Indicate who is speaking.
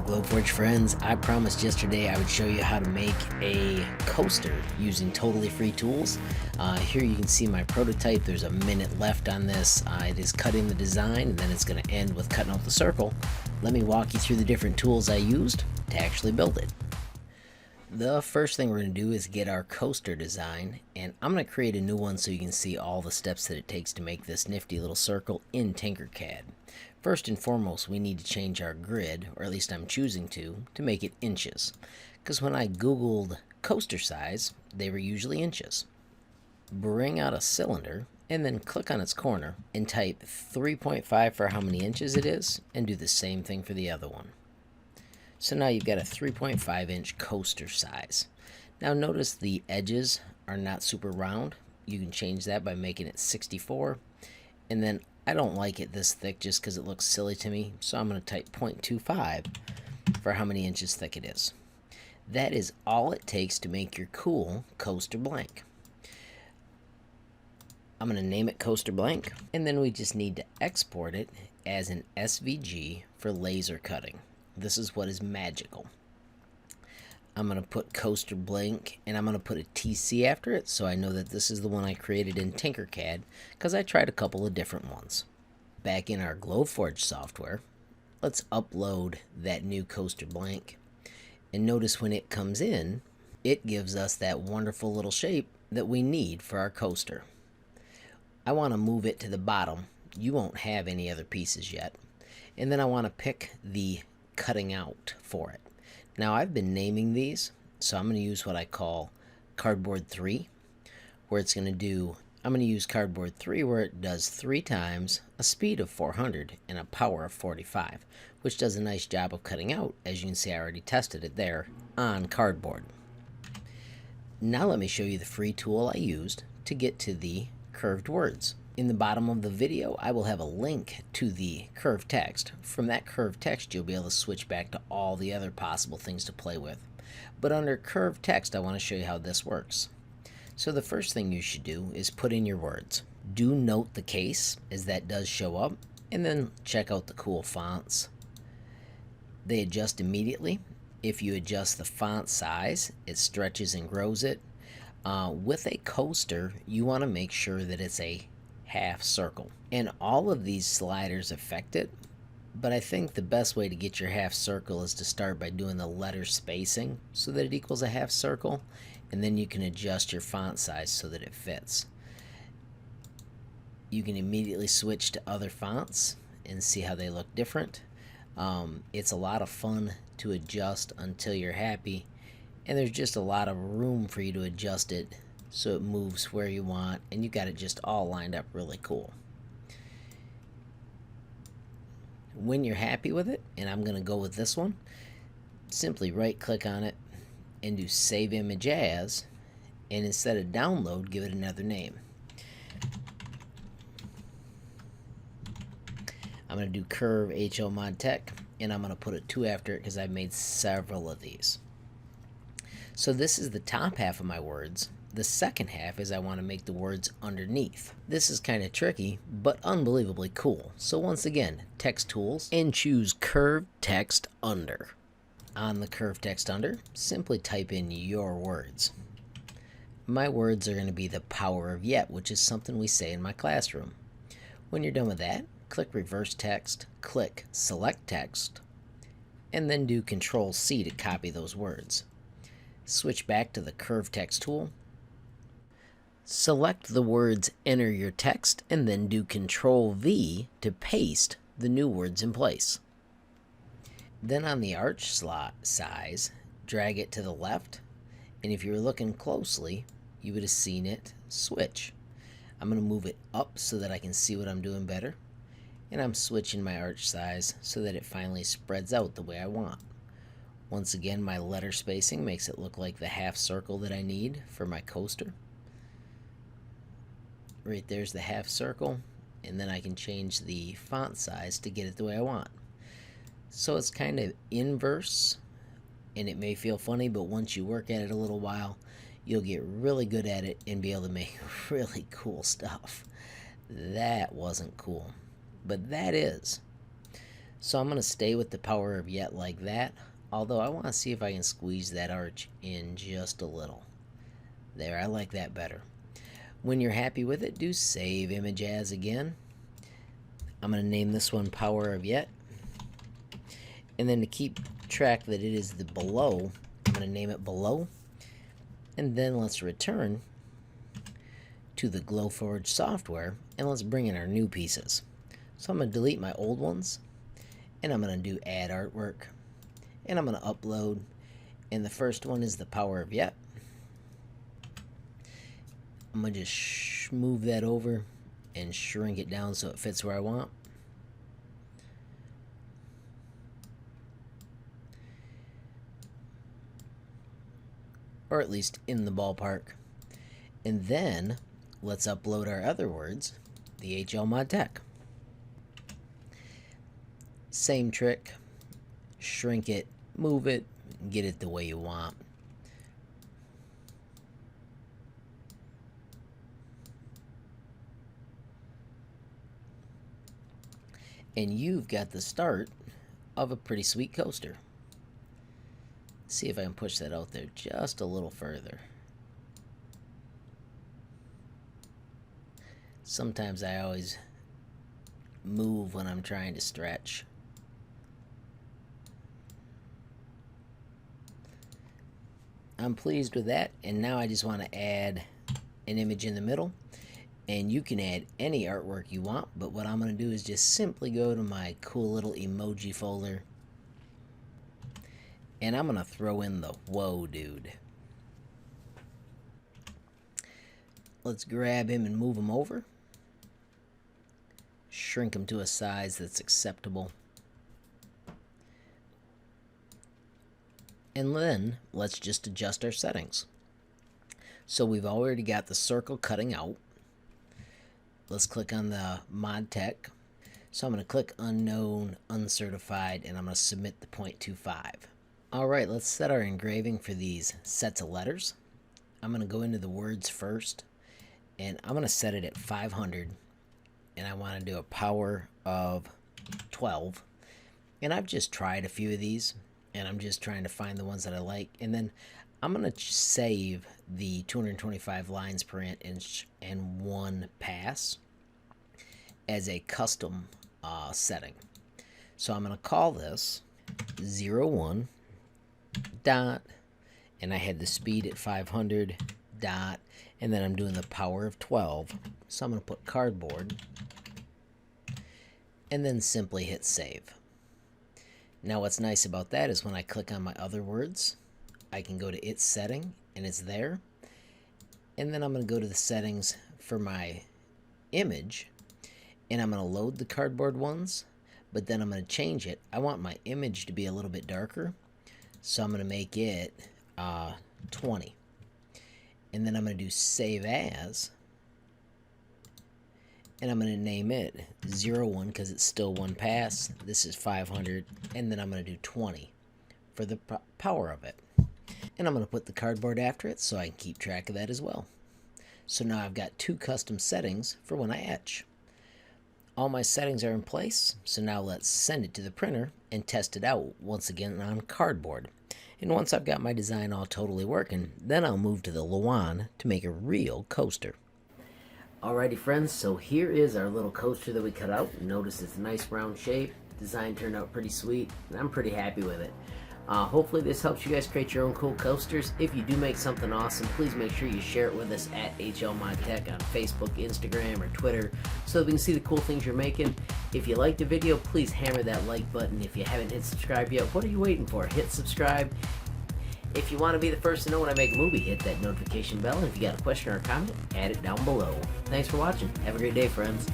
Speaker 1: Glowforge friends, I promised yesterday I would show you how to make a coaster using totally free tools. Here you can see my prototype. There's a minute left on this. It is cutting the design and then it's going to end with cutting out the circle. Let me walk you through the different tools I used to actually build it. The first thing we're going to do is get our coaster design, and I'm going to create a new one so you can see all the steps that it takes to make this nifty little circle in Tinkercad. First and foremost, we need to change our grid, or at least I'm choosing to make it inches. Because when I googled coaster size, they were usually inches. Bring out a cylinder and then click on its corner and type 3.5 for how many inches it is, and do the same thing for the other one. So now you've got a 3.5 inch coaster size. Now notice the edges are not super round. You can change that by making it 64. And then I don't like it this thick just because it looks silly to me. So I'm going to type 0.25 for how many inches thick it is. That is all it takes to make your cool coaster blank. I'm going to name it coaster blank. And then we just need to export it as an SVG for laser cutting. This is what is magical. I'm going to put coaster blank and I'm going to put a TC after it so I know that this is the one I created in Tinkercad because I tried a couple of different ones. Back in our Glowforge software, let's upload that new coaster blank. And notice when it comes in, it gives us that wonderful little shape that we need for our coaster. I want to move it to the bottom. You won't have any other pieces yet. And then I want to pick the cutting out for it. Now I've been naming these, so I'm going to use what I call cardboard 3, where it's going to do, I'm going to use cardboard 3 where it does 3 times a speed of 400 and a power of 45, which does a nice job of cutting out. As you can see, I already tested it there on cardboard. Now let me show you the free tool I used to get to the curved words. In the bottom of the video, I will have a link to the curved text. From that curved text, you'll be able to switch back to all the other possible things to play with. But under curved text, I want to show you how this works. So the first thing you should do is put in your words. Do note the case, as that does show up, and then check out the cool fonts. They adjust immediately. If you adjust the font size, it stretches and grows it. With a coaster, you want to make sure that it's a half circle, and all of these sliders affect it, but I think the best way to get your half circle is to start by doing the letter spacing so that it equals a half circle, and then you can adjust your font size so that it fits. You can immediately switch to other fonts and see how they look different. It's a lot of fun to adjust until you're happy, and there's just a lot of room for you to adjust it so it moves where you want, and you got it just all lined up really cool. When you're happy with it, and I'm going to go with this one, simply right click on it and do save image as, and instead of download, give it another name. I'm going to do curve HLModTech, and I'm going to put a 2 after it because I've made several of these. So this is the top half of my words. The second half is I want to make the words underneath. This is kind of tricky, but unbelievably cool. So once again, text tools, and choose curved text under. On the curved text under, simply type in your words. My words are going to be the power of yet, which is something we say in my classroom. When you're done with that, click reverse text, click select text, and then do Control C to copy those words. Switch back to the curved text tool. Select the words enter your text and then do Control V to paste the new words in place. Then on the arch slot size, drag it to the left, and if you were looking closely, you would have seen it switch. I'm going to move it up so that I can see what I'm doing better, and I'm switching my arch size so that it finally spreads out the way I want. Once again, my letter spacing makes it look like the half circle that I need for my coaster. Right there's the half circle, and then I can change the font size to get it the way I want. So it's kind of inverse, and it may feel funny, but once you work at it a little while, you'll get really good at it and be able to make really cool stuff. That wasn't cool, but that is. So I'm going to stay with the power of yet like that, although I want to see if I can squeeze that arch in just a little. There, I like that better. When you're happy with it, do save image as again. I'm going to name this one power of yet. And then to keep track that it is the below, I'm going to name it below. And then let's return to the Glowforge software and let's bring in our new pieces. So I'm going to delete my old ones and I'm going to do add artwork and I'm going to upload, and the first one is the power of yet. I'm going to just move that over and shrink it down so it fits where I want. Or at least in the ballpark. And then let's upload our other words, the HLModTech. Same trick, shrink it, move it, get it the way you want. And you've got the start of a pretty sweet coaster. See if I can push that out there just a little further. Sometimes I always move when I'm trying to stretch. I'm pleased with that, and now I just want to add an image in the middle. And you can add any artwork you want, but what I'm going to do is just simply go to my cool little emoji folder. And I'm going to throw in the whoa dude. Let's grab him and move him over. Shrink him to a size that's acceptable. And then let's just adjust our settings. So we've already got the circle cutting out. Let's click on the ModTech. So I'm going to click unknown, uncertified, and I'm going to submit the 0.25. Alright, let's set our engraving for these sets of letters. I'm going to go into the words first, and I'm going to set it at 500, and I want to do a power of 12. And I've just tried a few of these, and I'm just trying to find the ones that I like, and then I'm going to save the 225 lines per inch and 1 pass as a custom setting. So I'm going to call this 01 dot, and I had the speed at 500 dot, and then I'm doing the power of 12. So I'm going to put cardboard and then simply hit save. Now what's nice about that is when I click on my other words, I can go to its setting and it's there, and then I'm going to go to the settings for my image and I'm going to load the cardboard ones, but then I'm going to change it. I want my image to be a little bit darker, so I'm going to make it 20, and then I'm going to do save as, and I'm going to name it 01 because it's still 1 pass. This is 500, and then I'm going to do 20 for the power of it. And I'm going to put the cardboard after it so I can keep track of that as well. So now I've got 2 custom settings for when I etch. All my settings are in place, so now let's send it to the printer and test it out once again on cardboard. And once I've got my design all totally working, then I'll move to the Luan to make a real coaster. Alrighty friends, so here is our little coaster that we cut out. Notice it's a nice round shape. Design turned out pretty sweet, and I'm pretty happy with it. Hopefully this helps you guys create your own cool coasters. If you do make something awesome, please make sure you share it with us at HLModTech on Facebook, Instagram, or Twitter so that we can see the cool things you're making. If you liked the video, please hammer that like button. If you haven't hit subscribe yet, what are you waiting for? Hit subscribe. If you want to be the first to know when I make a movie, hit that notification bell. And if you got a question or a comment, add it down below. Thanks for watching. Have a great day, friends.